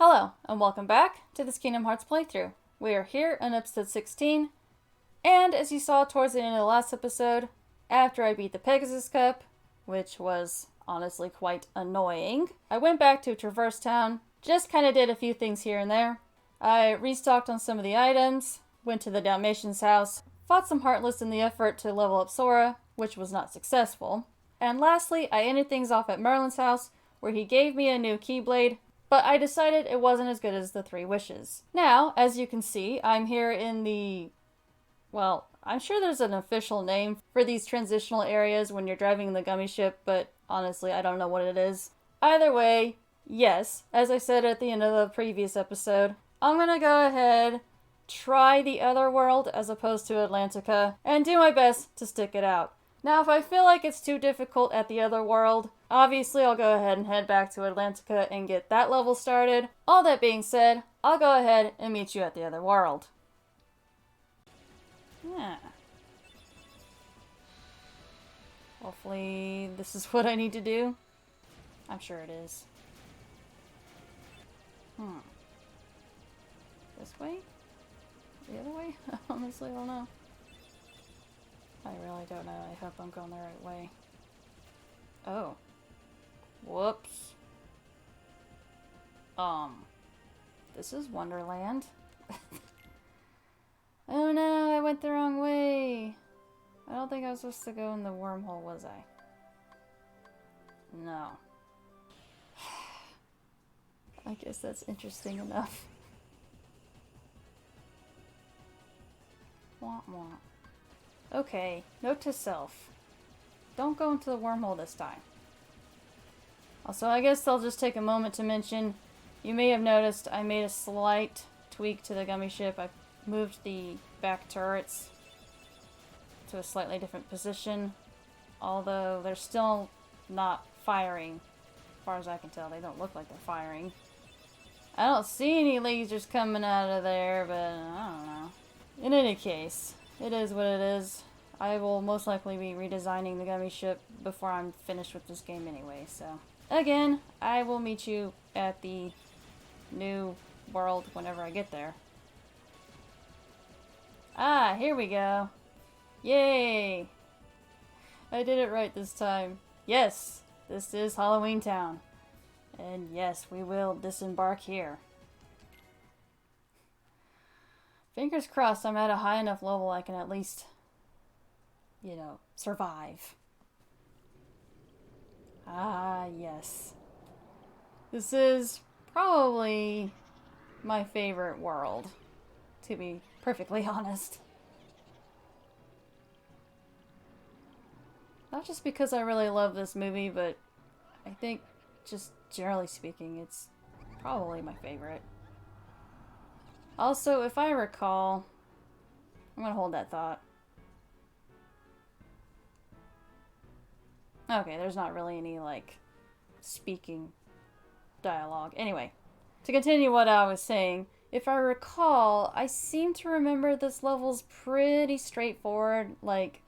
Hello, and welcome back to this Kingdom Hearts playthrough. We are here on episode 16, and as you saw towards the end of the last episode, after I beat the Pegasus Cup, which was honestly quite annoying, I went back to Traverse Town, just kind of did a few things here and there. I restocked on some of the items, went to the Dalmatian's house, fought some Heartless in the effort to level up Sora, which was not successful. And lastly, I ended things off at Merlin's house, where he gave me a new Keyblade, but I decided it wasn't as good as the Three Wishes. Now, as you can see, I'm here in the... well, I'm sure there's an official name for these transitional areas when you're driving the gummy ship, but honestly, I don't know what it is. Either way, yes, as I said at the end of the previous episode, I'm gonna go ahead, try the other world as opposed to Atlantica, and do my best to stick it out. Now, if I feel like it's too difficult at the other world, obviously I'll go ahead and head back to Atlantica and get that level started. All that being said, I'll go ahead and meet you at the other world. Yeah. Hopefully this is what I need to do. I'm sure it is. This way? The other way? Honestly, I don't know. I really don't know. I hope I'm going the right way. Oh. Whoops. This is Wonderland. Oh no, I went the wrong way. I don't think I was supposed to go in the wormhole, was I? No. I guess that's interesting enough. Wah wah. Okay, note to self. Don't go into the wormhole this time. Also, I guess I'll just take a moment to mention, you may have noticed I made a slight tweak to the gummy ship. I moved the back turrets to a slightly different position, although they're still not firing. As far as I can tell, they don't look like they're firing. I don't see any lasers coming out of there, but I don't know. In any case, it is what it is. I will most likely be redesigning the gummy ship before I'm finished with this game anyway, so... Again, I will meet you at the new world whenever I get there. Ah, here we go. Yay! I did it right this time. Yes, this is Halloween Town. And yes, we will disembark here. Fingers crossed I'm at a high enough level I can at least, you know, survive. Ah, yes. This is probably my favorite world, to be perfectly honest. Not just because I really love this movie, but I think, just generally speaking, it's probably my favorite. Also, if I recall... I'm gonna hold that thought. Okay, there's not really any, like, speaking dialogue. Anyway, to continue what I was saying, if I recall, I seem to remember this level's pretty straightforward. Like,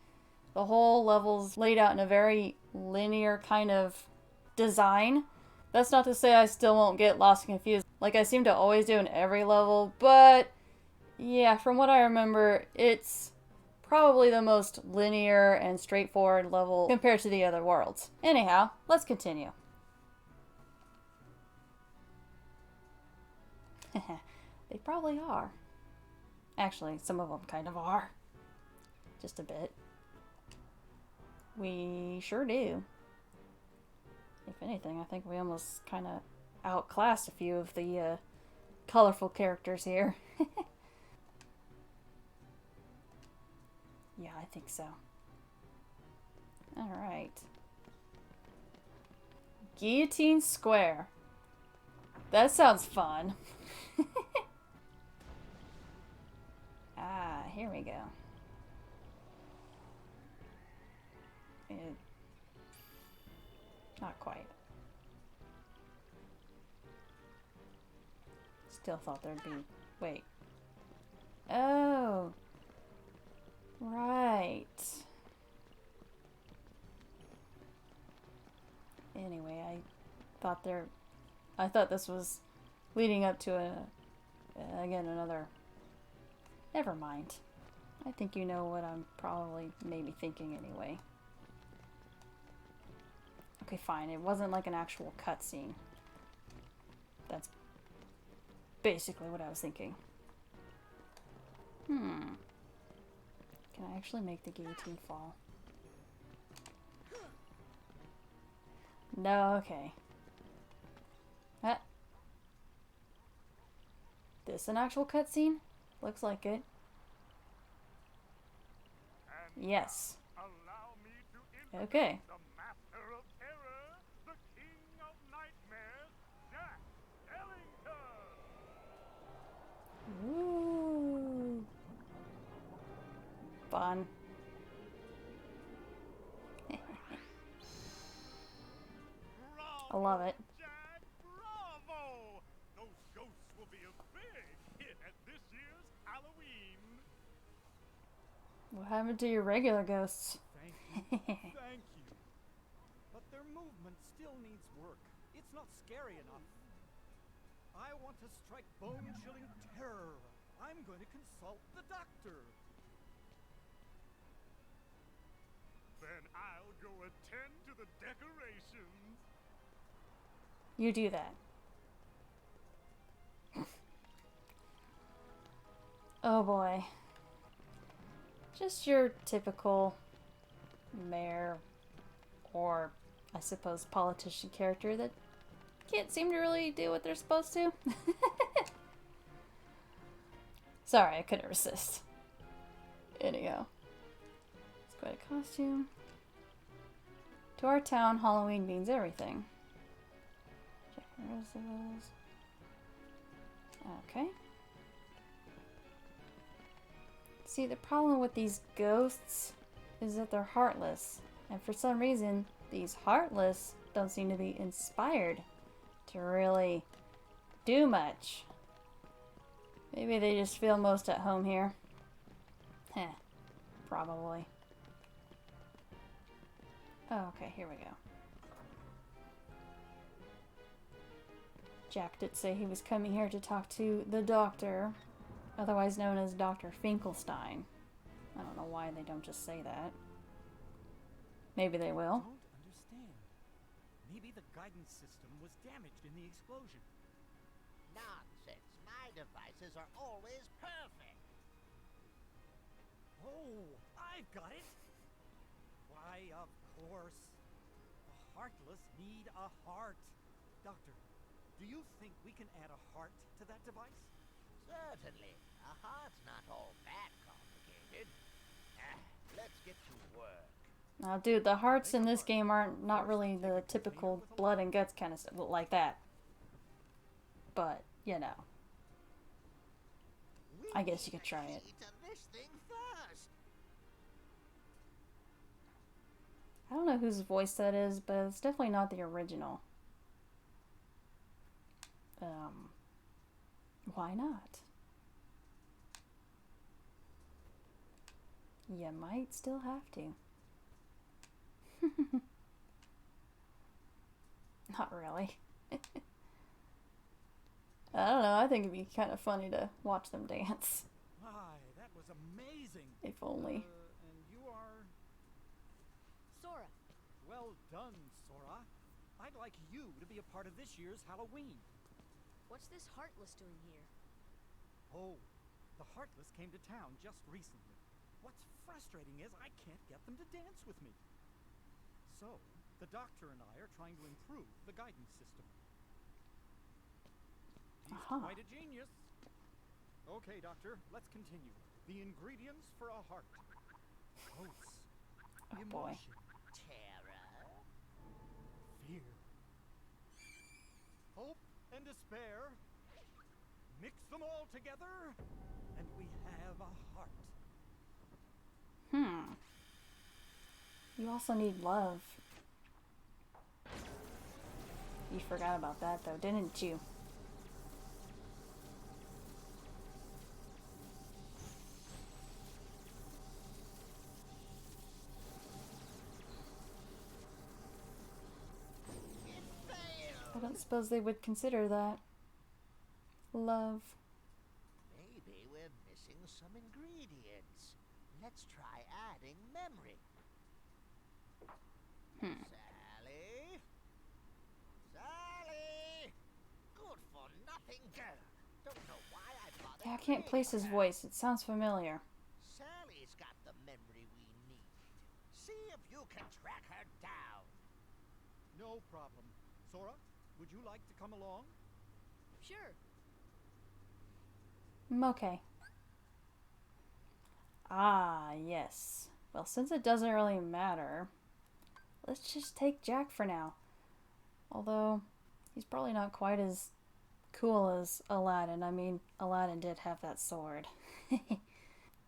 the whole level's laid out in a very linear kind of design. That's not to say I still won't get lost and confused, like I seem to always do in every level, but yeah, from what I remember, it's probably the most linear and straightforward level compared to the other worlds. Anyhow, let's continue. They probably are. Actually, some of them kind of are. Just a bit. We sure do. If anything, I think we almost kind of outclassed a few of the colorful characters here. Yeah, I think so. Alright. Guillotine Square. That sounds fun. Ah, here we go. Not quite. Still thought there'd be... Wait. Oh. Right. Anyway, I thought this was leading up to again, another... Never mind. I think you know what I'm probably maybe thinking anyway. Okay, fine. It wasn't like an actual cutscene. That's basically what I was thinking. Can I actually make the guillotine fall? No, okay. This an actual cutscene? Looks like it. Yes. Okay. The master of terror, the king of nightmares, Jack Ellington. Ooh. Fun. I love it. Jack, bravo! Those ghosts will be a big hit at this year's Halloween. What happened to your regular ghosts? Thank you. Thank you. But their movement still needs work. It's not scary enough. I want to strike bone-chilling terror. I'm going to consult the doctor. Then I'll go attend to the decorations. You do that. Oh boy. Just your typical mayor, or I suppose politician character that can't seem to really do what they're supposed to. Sorry, I couldn't resist. Anyhow. Let's go to costume. To our town, Halloween means everything. Check the rest of those. Okay. See, the problem with these ghosts is that they're heartless. And for some reason, these heartless don't seem to be inspired to really do much. Maybe they just feel most at home here. Heh. Probably. Oh, okay, here we go. Jack did say he was coming here to talk to the doctor, otherwise known as Dr. Finkelstein. I don't know why they don't just say that. Maybe they will. I don't understand. Maybe the guidance system was damaged in the explosion. Nonsense. My devices are always perfect. Oh, I've got it. Why, of course. The heartless need a heart. Doctor, do you think we can add a heart to that device? Certainly. A heart's not all that complicated. Let's get to work. Now, dude, the hearts in this game aren't not really the typical blood and guts kind of stuff like that. But, you know. I guess you could try it. To this thing first. I don't know whose voice that is, but it's definitely not the original. Why not? You might still have to. Not really. I don't know, I think it'd be kind of funny to watch them dance. My, that was amazing. If only. And you are... Sora. Well done, Sora. I'd like you to be a part of this year's Halloween. What's this Heartless doing here? Oh, the Heartless came to town just recently. What's frustrating is I can't get them to dance with me. So, the doctor and I are trying to improve the guidance system. He's quite a genius. Okay, doctor, let's continue. The ingredients for a heart. Hopes. Oh boy. Emotion. Terror. Fear. Hope and despair. Mix them all together, and we have a heart. You also need love. You forgot about that though, didn't you? It failed. I don't suppose they would consider that. Love. Maybe we're missing some ingredients. Let's try adding memory. Sally? Sally! Good for nothing girl. Don't know why I bothered. Yeah, I can't place his voice. It sounds familiar. Sally's got the memory we need. See if you can track her down. No problem. Sora, would you like to come along? Sure. Okay. Ah, yes. Well, since it doesn't really matter, let's just take Jack for now. Although, he's probably not quite as cool as Aladdin. I mean, Aladdin did have that sword.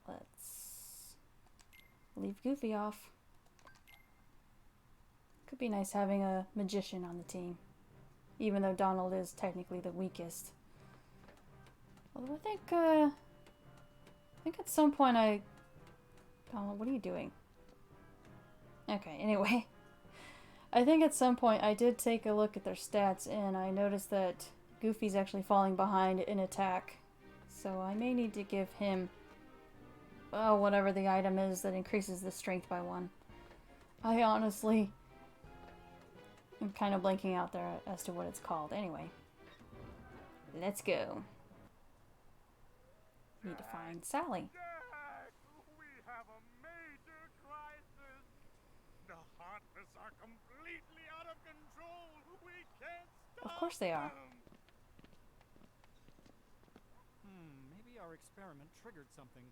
Let's leave Goofy off. Could be nice having a magician on the team. Even though Donald is technically the weakest. Although I think at some point Donald, what are you doing? Okay, anyway. I think at some point I did take a look at their stats and I noticed that Goofy's actually falling behind in attack. So I may need to give him, oh, whatever the item is that increases the strength by 1. I honestly am kind of blanking out there as to what it's called. Anyway, let's go. Need to find Sally. Jack, we have a major crisis. The Heartless are completely out of control. We can't stop Of course they are. them. Maybe our experiment triggered something.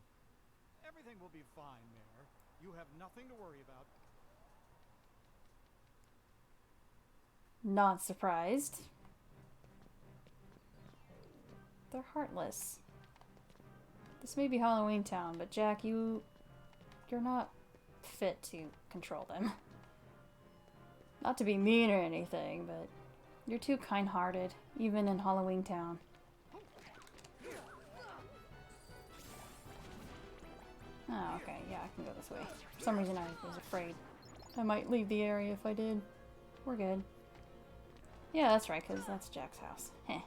Everything will be fine, Mayor. You have nothing to worry about. Not surprised. They're heartless. This may be Halloween Town, but Jack, you're not fit to control them. Not to be mean or anything, but you're too kind-hearted, even in Halloween Town. Oh, okay, yeah, I can go this way. For some reason I was afraid I might leave the area if I did. We're good. Yeah, that's right, because that's Jack's house. Heh.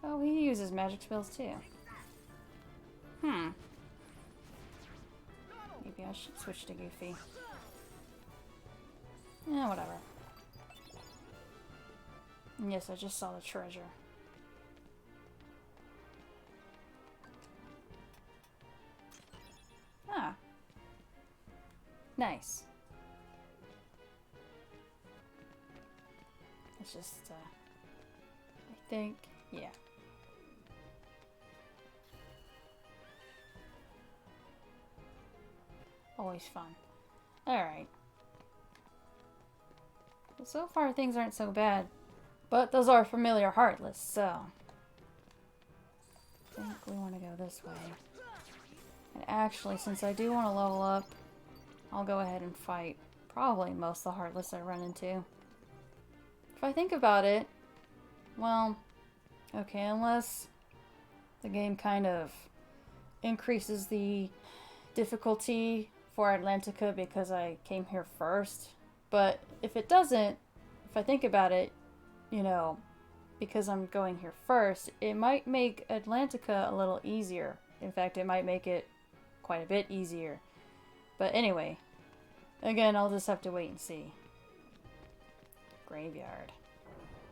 Oh, he uses magic spells too. Maybe I should switch to Goofy. Yeah, whatever. And yes, I just saw the treasure. Ah. Nice. It's just, I think, yeah. Always fun. Alright. Well, so far things aren't so bad. But those are familiar Heartless, so I think we want to go this way. And actually, since I do want to level up, I'll go ahead and fight probably most of the Heartless I run into. If I think about it, well, okay, unless the game kind of increases the difficulty for Atlantica because I came here first. But if it doesn't, if I think about it, you know, because I'm going here first, it might make Atlantica a little easier. In fact, it might make it quite a bit easier. But anyway, again, I'll just have to wait and see. Graveyard.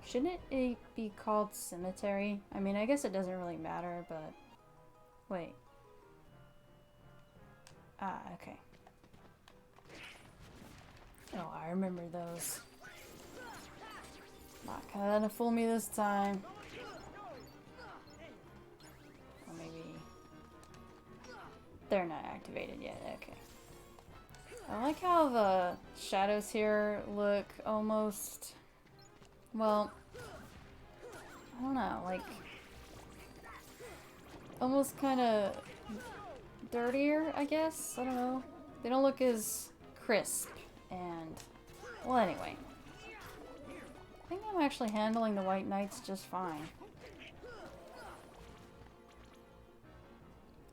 Shouldn't it be called cemetery? I mean, I guess it doesn't really matter, but... Wait. Ah, okay. Oh, I remember those. Not gonna fool me this time. Or maybe... They're not activated yet, okay. I like how the shadows here look almost... Well... I don't know, like... Almost kinda... dirtier, I guess? I don't know. They don't look as crisp, and... Well, anyway. I think I'm actually handling the White Knights just fine.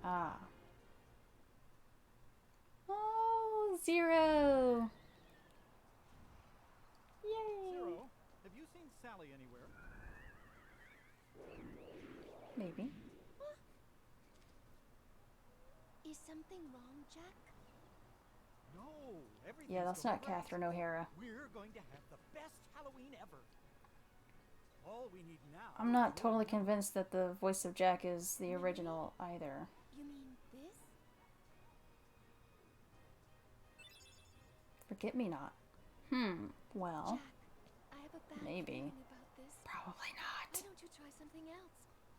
Ah. Oh, Zero! Yay! Zero, have you seen Sally anywhere? Maybe. Is something wrong, Jack? No, everything's Yeah, that's going not right. Catherine O'Hara. We're going to have the best Halloween ever. All we need now. I'm not is totally your number. convinced that the voice of Jack is the original either. You mean this? Forget me not. Well, Jack, I have a bad maybe. feeling about this. Probably Why not. don't you try something else?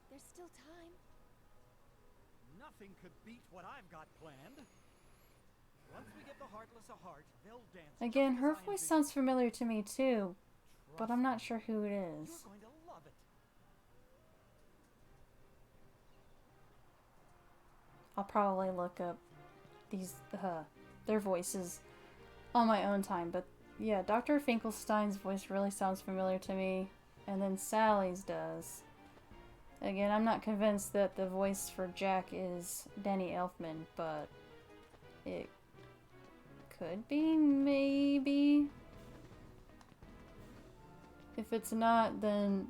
There's still time. Nothing could beat what I've got planned. Once we give the Heartless a heart, they'll dance. Again, just her as I voice envisioned. sounds familiar to me too, but Trust I'm not me, sure who it You're is. going to love it. I'll probably look up these their voices on my own time, but yeah, Dr. Finkelstein's voice really sounds familiar to me, and then Sally's does. Again, I'm not convinced that the voice for Jack is Danny Elfman, but it could be, maybe. If it's not, then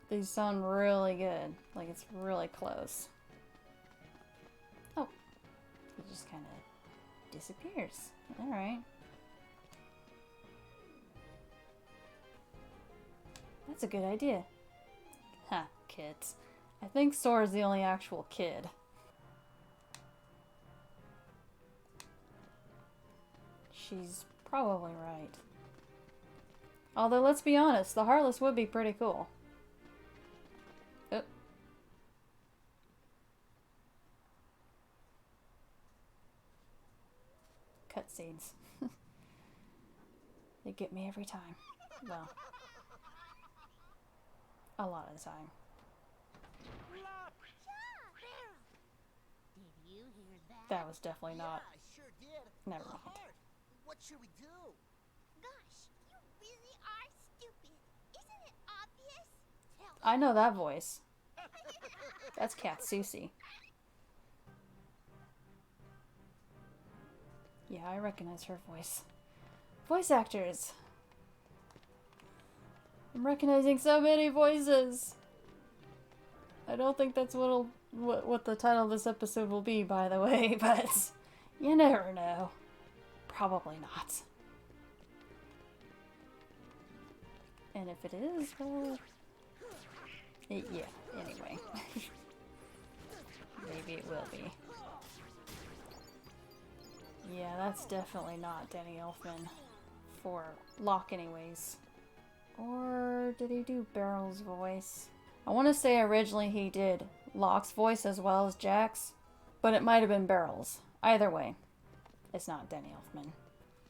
these sound really good. Like it's really close. Oh, he just kind of disappears. Alright. That's a good idea. Ha, kids. I think Sora's the only actual kid. She's probably right. Although, let's be honest, the Heartless would be pretty cool. Oh. Cutscenes. They get me every time. Well, a lot of the time. Did you hear that? That was definitely not. Yeah, I sure did. Never A mind. heart. What should we do? Gosh, you really are stupid. Isn't it obvious? Tell I know that voice. That's Cat Susie. Yeah, I recognize her voice. Voice actors. I'm recognizing so many voices. I don't think that's what the title of this episode will be, by the way, but you never know. Probably not. And if it is, well, yeah, anyway. Maybe it will be. Yeah, that's definitely not Danny Elfman for Locke anyways. Or did he do Barrel's voice? I want to say originally he did Locke's voice as well as Jack's, but it might have been Barrel's. Either way, it's not Danny Elfman.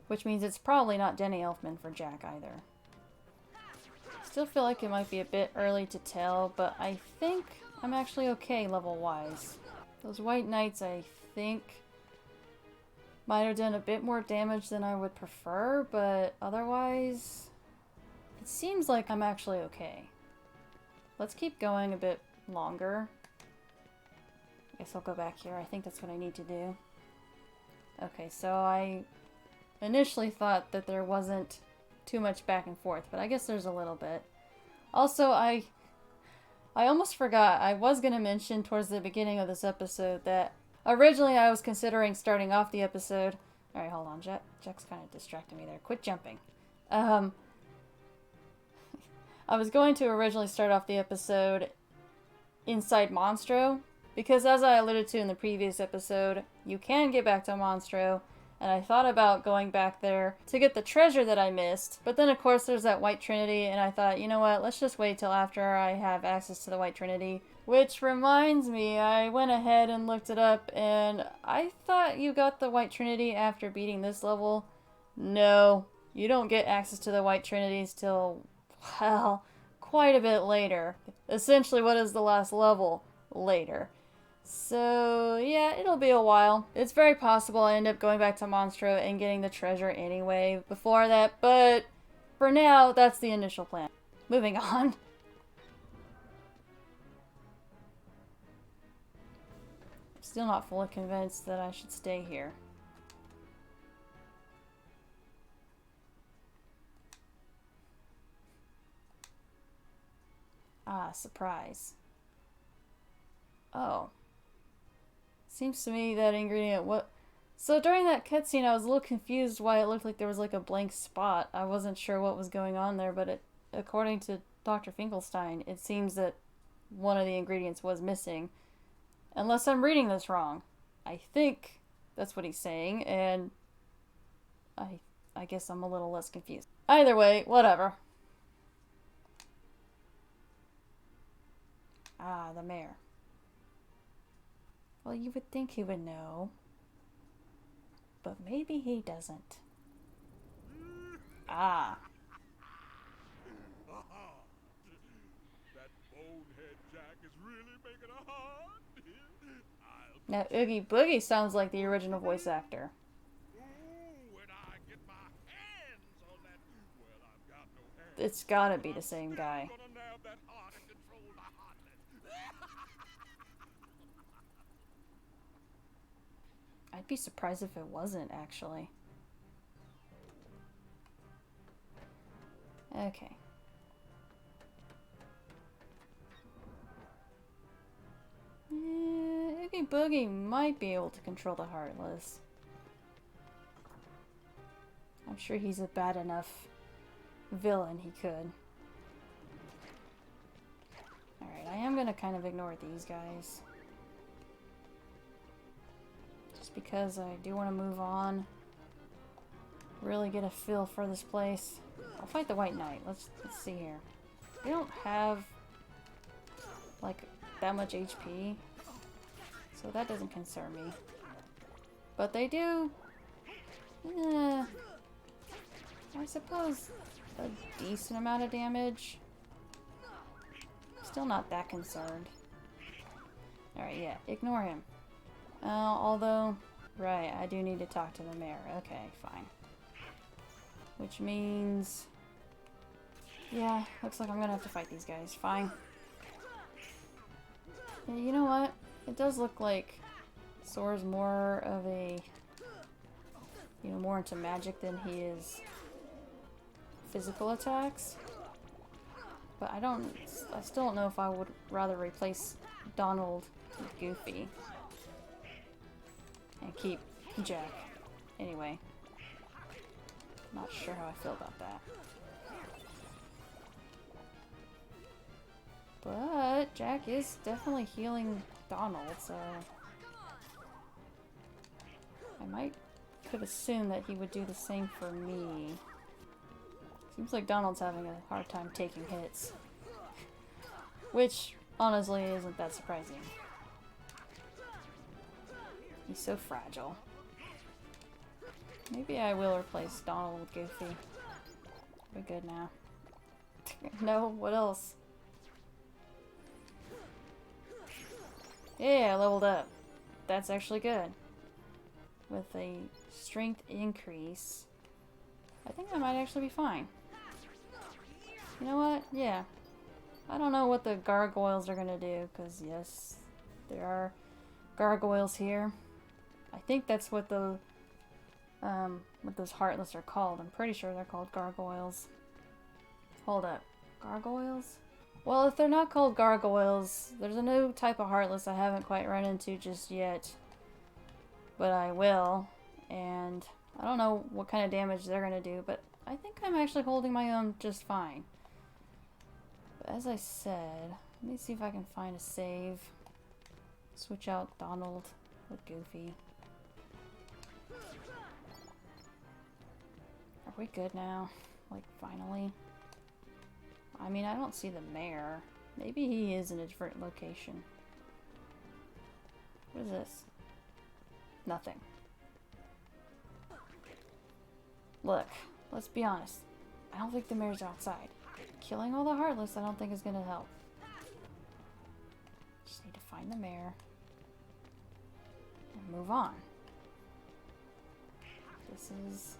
Which means it's probably not Danny Elfman for Jack either. Still feel like it might be a bit early to tell, but I think I'm actually okay level-wise. Those White Knights, I think, might have done a bit more damage than I would prefer, but otherwise, it seems like I'm actually okay. Let's keep going a bit longer. I guess I'll go back here. I think that's what I need to do. Okay, so I initially thought that there wasn't too much back and forth, but I guess there's a little bit. Also, I almost forgot. I was going to mention towards the beginning of this episode that originally I was considering starting off the episode. Alright, hold on. Jack's kind of distracting me there. Quit jumping. I was going to originally start off the episode inside Monstro, because as I alluded to in the previous episode, you can get back to Monstro, and I thought about going back there to get the treasure that I missed, but then of course there's that White Trinity, and I thought, you know what, let's just wait till after I have access to the White Trinity. Which reminds me, I went ahead and looked it up, and I thought you got the White Trinity after beating this level. No, you don't get access to the White Trinities till, well, quite a bit later. Essentially, what is the last level? Later. So, yeah, it'll be a while. It's very possible I end up going back to Monstro and getting the treasure anyway before that, but for now, that's the initial plan. Moving on. Still not fully convinced that I should stay here. Ah, surprise. Oh. Seems to me that ingredient, what... So during that cutscene, I was a little confused why it looked like there was like a blank spot. I wasn't sure what was going on there, but according to Dr. Finkelstein, it seems that one of the ingredients was missing. Unless I'm reading this wrong. I think that's what he's saying, and I guess I'm a little less confused. Either way, whatever. Ah, the mayor. Well, you would think he would know. But maybe he doesn't. Ah. That bonehead Jack is really making a hard. Now, Oogie Boogie sounds like the original voice actor. When I get my hands on that, well, I've got no hands. It's gotta be the same guy. I'm gonna nab that heart and control the heartless. I'd be surprised if it wasn't, actually. Okay. Oogie Boogie might be able to control the Heartless. I'm sure he's a bad enough villain he could. Alright, I am gonna kind of ignore these guys. Just because I do want to move on. Really get a feel for this place. I'll fight the White Knight. Let's see here. They don't have like that much HP, so that doesn't concern me. But they do, I suppose, a decent amount of damage. Still not that concerned. Alright, yeah, ignore him. Although, right, I do need to talk to the mayor. Okay, fine. Which means... yeah, looks like I'm gonna have to fight these guys. Fine. Yeah, you know what? It does look like Sora's more of a... you know, more into magic than he is physical attacks. But I still don't know if I would rather replace Donald with Goofy. And keep Jack. Anyway. Not sure how I feel about that. But Jack is definitely healing Donald, so I could assume that he would do the same for me. Seems like Donald's having a hard time taking hits. Which, honestly, isn't that surprising. He's so fragile. Maybe I will replace Donald with Goofy. We're good now. No, what else? Yeah, I leveled up. That's actually good. With a strength increase, I think I might actually be fine. You know what? Yeah. I don't know what the gargoyles are gonna do, because yes, there are gargoyles here. I think that's what those Heartless are called. I'm pretty sure they're called gargoyles. Hold up. Gargoyles? Well, if they're not called gargoyles, there's a new type of Heartless I haven't quite run into just yet. But I will. And I don't know what kind of damage they're gonna do, but I think I'm actually holding my own just fine. But as I said, let me see if I can find a save. Switch out Donald with Goofy. Are we good now? Like, finally? I mean, I don't see the mayor. Maybe he is in a different location. What is this? Nothing. Look, let's be honest. I don't think the mayor's outside. Killing all the Heartless I don't think is gonna help. Just need to find the mayor. And move on. This is...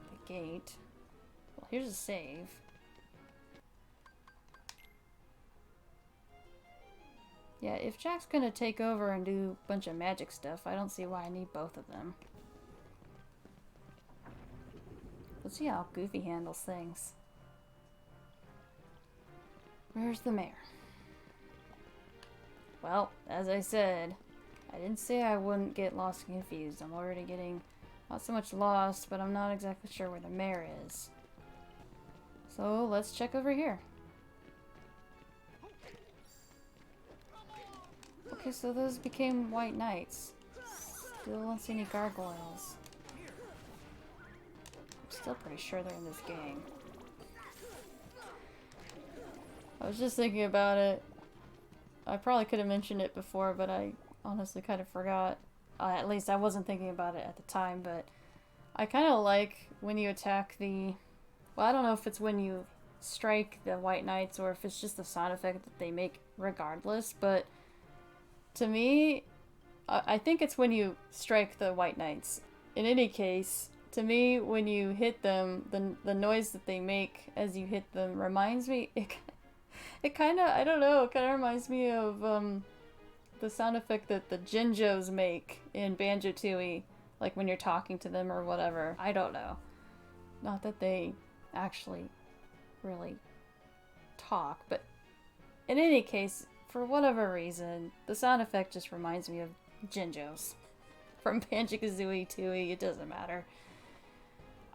the gate. Well, here's a save. Yeah, if Jack's gonna take over and do a bunch of magic stuff, I don't see why I need both of them. Let's see how Goofy handles things. Where's the mayor? Well, as I said, I didn't say I wouldn't get lost and confused. I'm already getting not so much lost, but I'm not exactly sure where the mayor is. So let's check over here. Okay, so those became white knights. Still don't see any gargoyles. I'm still pretty sure they're in this gang. I was just thinking about it. I probably could have mentioned it before, but I honestly kind of forgot. At least I wasn't thinking about it at the time, but I kind of like when you attack the... Well, I don't know if it's when you strike the white knights or if it's just the sound effect that they make regardless, but to me, I think it's when you strike the white knights. In any case, to me, when you hit them, the noise that they make as you hit them reminds me... It kind of, I don't know, it kind of reminds me of the sound effect that the Jinjos make in Banjo-Tooie, like when you're talking to them or whatever. I don't know. Not that they actually really talk, but in any case, for whatever reason, the sound effect just reminds me of Jinjos from Banjo-Kazooie, Tooie, it doesn't matter.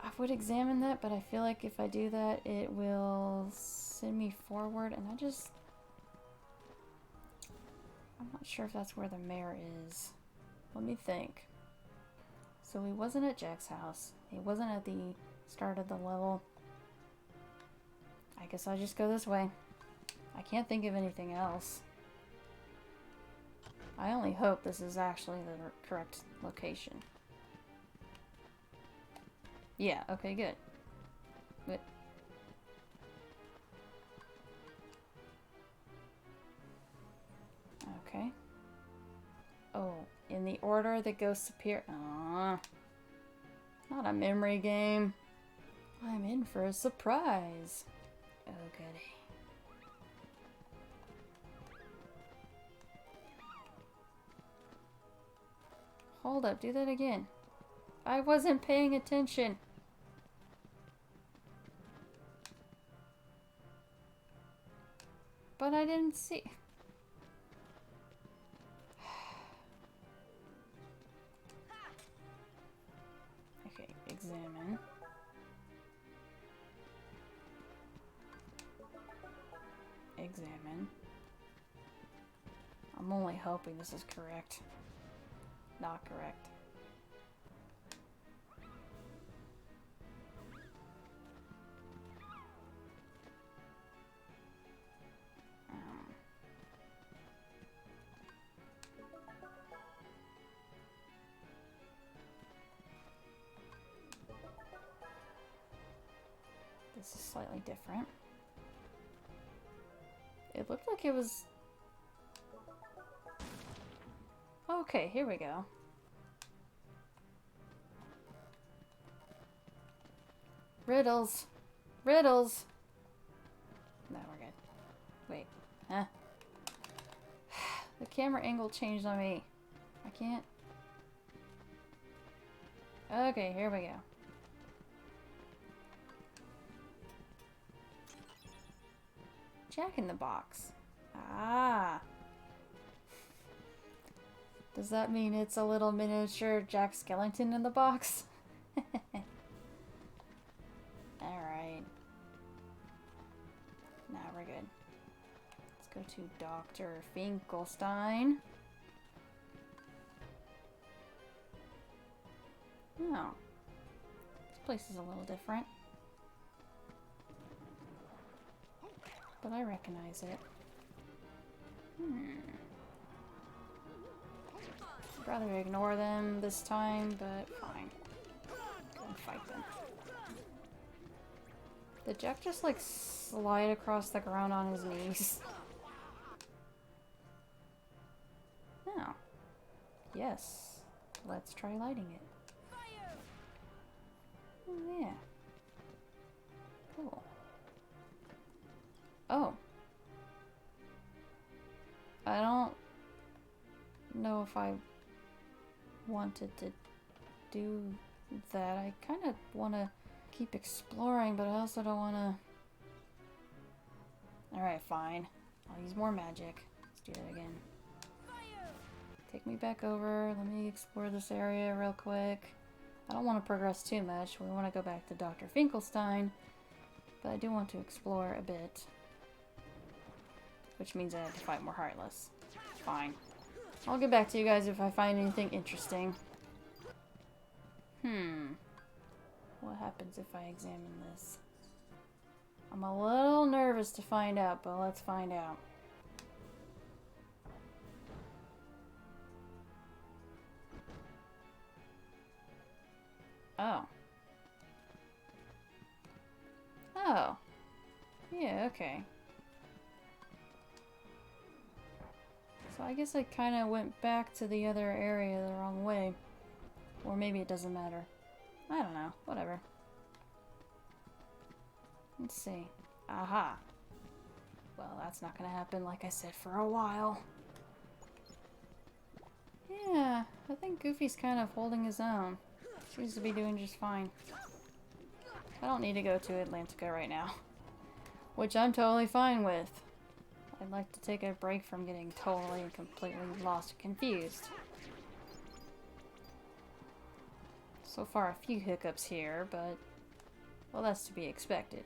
I would examine that, but I feel like if I do that, it will send me forward, and I'm not sure if that's where the mayor is. Let me think. So he wasn't at Jack's house. He wasn't at the start of the level. I guess I'll just go this way. I can't think of anything else. I only hope this is actually the correct location. Yeah, okay, good. But okay. Oh, in the order the ghosts appear. Aww. Not a memory game. I'm in for a surprise. Oh, goody. Hold up, do that again. I wasn't paying attention. But I didn't see. Okay, examine. Examine. I'm only hoping this is correct. Not correct. This is slightly different. It looked like it was... Okay, here we go. Riddles. Riddles. No, we're good. Wait. Huh? The camera angle changed on me. I can't... Okay, here we go. Jack in the Box. Ah. Does that mean it's a little miniature Jack Skellington in the box? Alright. Now we're good. Let's go to Dr. Finkelstein. Oh. This place is a little different. But I recognize it. I'd rather ignore them this time, but fine. Go and fight them. Did Jack just like slide across the ground on his knees? No. Yes. Let's try lighting it. Oh, yeah. Cool. Oh. I don't know if I wanted to do that. I kind of want to keep exploring, but I also don't want to... Alright, fine. I'll use more magic. Let's do that again. Take me back over. Let me explore this area real quick. I don't want to progress too much. We want to go back to Dr. Finkelstein. But I do want to explore a bit. Which means I have to fight more Heartless. Fine. I'll get back to you guys if I find anything interesting. What happens if I examine this? I'm a little nervous to find out, but let's find out. Oh. Oh. Yeah, okay. So I guess I kind of went back to the other area the wrong way. Or maybe it doesn't matter. I don't know. Whatever. Let's see. Aha. Well, that's not gonna happen, like I said, for a while. Yeah, I think Goofy's kind of holding his own. Seems to be doing just fine. I don't need to go to Atlantica right now. Which I'm totally fine with. I'd like to take a break from getting totally and completely lost and confused. So far, a few hiccups here, but... well, that's to be expected.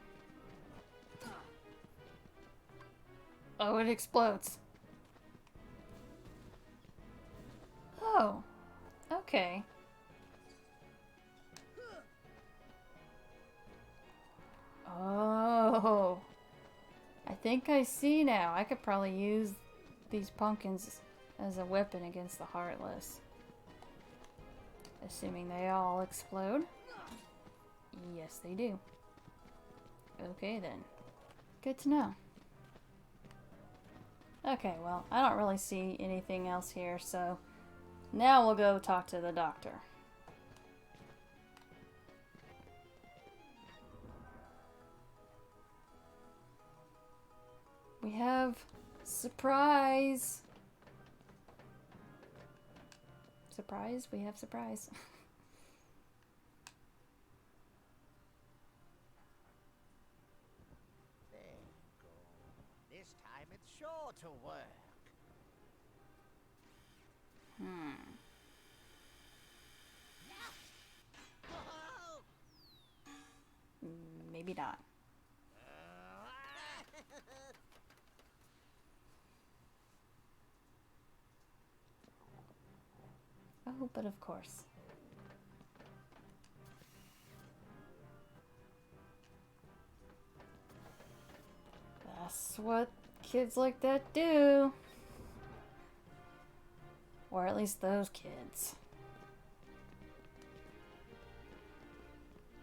Oh, it explodes. Oh. Okay. Oh. I think I see now. I could probably use these pumpkins as a weapon against the Heartless. Assuming they all explode. Yes, they do. Okay, then. Good to know. Okay, well, I don't really see anything else here, so now we'll go talk to the doctor. We have surprise. Surprise? We have surprise. There you go. This time it's sure to work. Maybe not. Oh, but of course. That's what kids like that do. Or at least those kids.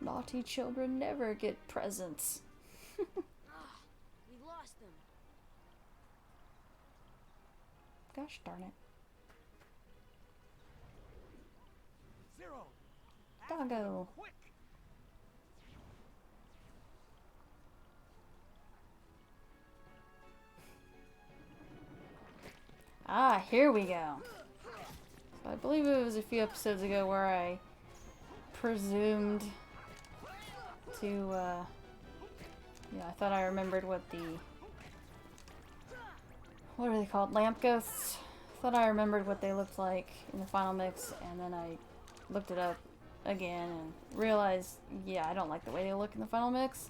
Naughty children never get presents. We lost them. Gosh darn it. Zero. Doggo. Quick. Ah, here we go. So I believe it was a few episodes ago where I presumed to, I thought I remembered what are they called? Lamp ghosts? Thought I remembered what they looked like in the final mix, and then I looked it up again and realized, yeah, I don't like the way they look in the final mix.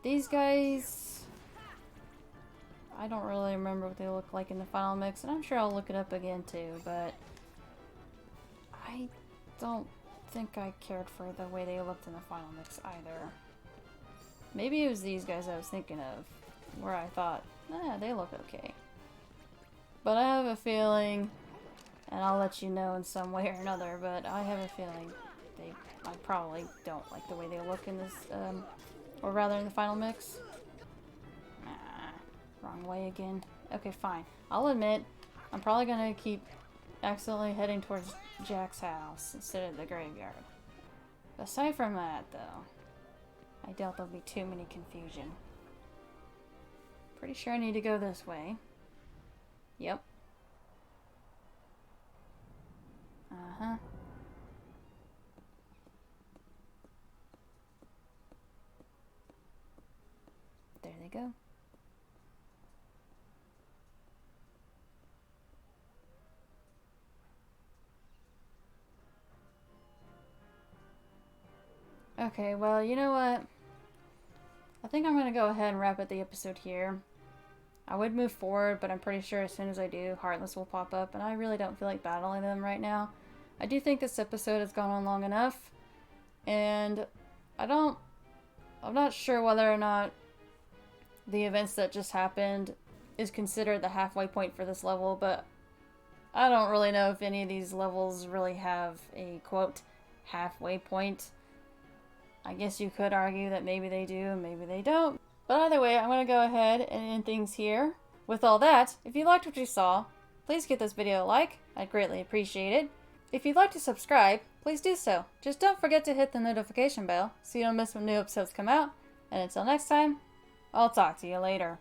These guys, I don't really remember what they look like in the final mix, and I'm sure I'll look it up again too, but I don't think I cared for the way they looked in the final mix either. Maybe it was these guys I was thinking of, where I thought, they look okay. But I have a feeling, and I'll let you know in some way or another, but I have a feeling I probably don't like the way they look in this, or rather in the final mix. Wrong way again. Okay, fine. I'll admit, I'm probably gonna keep accidentally heading towards Jack's house instead of the graveyard. Aside from that, though, I doubt there'll be too many confusion. Pretty sure I need to go this way. Yep. Uh-huh. There they go. Okay, well, you know what? I think I'm going to go ahead and wrap up the episode here. I would move forward, but I'm pretty sure as soon as I do, Heartless will pop up, and I really don't feel like battling them right now. I do think this episode has gone on long enough, and I'm not sure whether or not the events that just happened is considered the halfway point for this level, but I don't really know if any of these levels really have a, quote, halfway point. I guess you could argue that maybe they do and maybe they don't. But either way, I'm going to go ahead and end things here. With all that, if you liked what you saw, please give this video a like. I'd greatly appreciate it. If you'd like to subscribe, please do so. Just don't forget to hit the notification bell so you don't miss when new episodes come out. And until next time, I'll talk to you later.